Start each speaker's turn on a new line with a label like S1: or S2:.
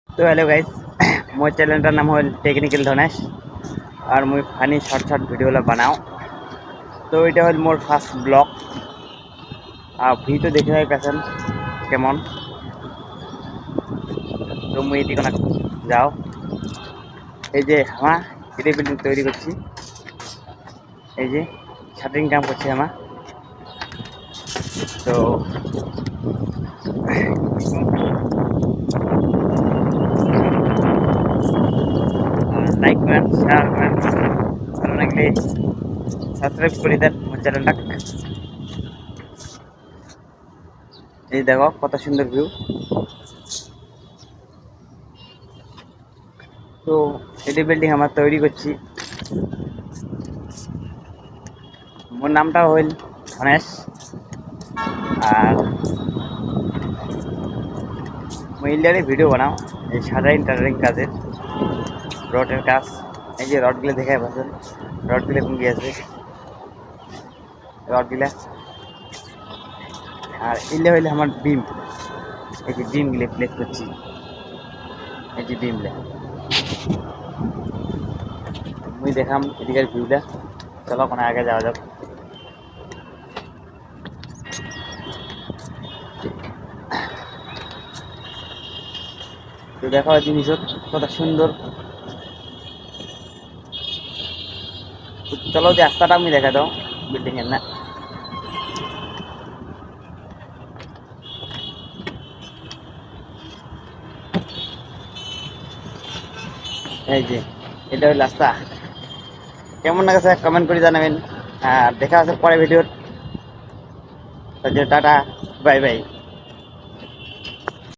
S1: তো hello guys मोर चैनलटार नाम हल टेक्निकल धनेश और मुई फानी शर्ट शर्ट भिडियो बनाओ। तो ये हल मोर फार्स्ट ब्लग और भी तो देखे पासन केमन। तो मुई ये जाओ ये हमा ये बिल्डिंग तैरी कर शाटरिंग काम कर तो लाइक करें शेयर करें ভালো লাগলে সাবস্ক্রাইব করে দেন আমার চ্যানেলটা। এই দেখো কত সুন্দর ভিউ। তো এটি বিল্ডিং আমার তৈরি করছি। মোর নামটা হইল ধনেশ আর মুই ইন্ডিয়ারে ভিডিও বানাও এই শাটারিং টাটারিং কাজের রডের কাজ। এই যে রডগুলো দেখায় পাচ্ছেন, রডগুলো কমে আছে রডগুলা। আর এলে হইলে আমার বিম, এই যে বিমগুলো প্লেস করছি, এই যে বিমগুলা মুই দেখাম এদিকের ভিউটা। চলো কোনো আগে যাওয়া যাক। তো দেখো জিনিস কত সুন্দর। চলো যে রাস্তাটা আমি দেখা দাও বিল্ডিং এর না। এই যে এটা হল রাস্তা। কেমন লাগছে কমেন্ট করে জানাবেন। আর দেখা আছে পরে ভিডিওর। Tata, bye bye.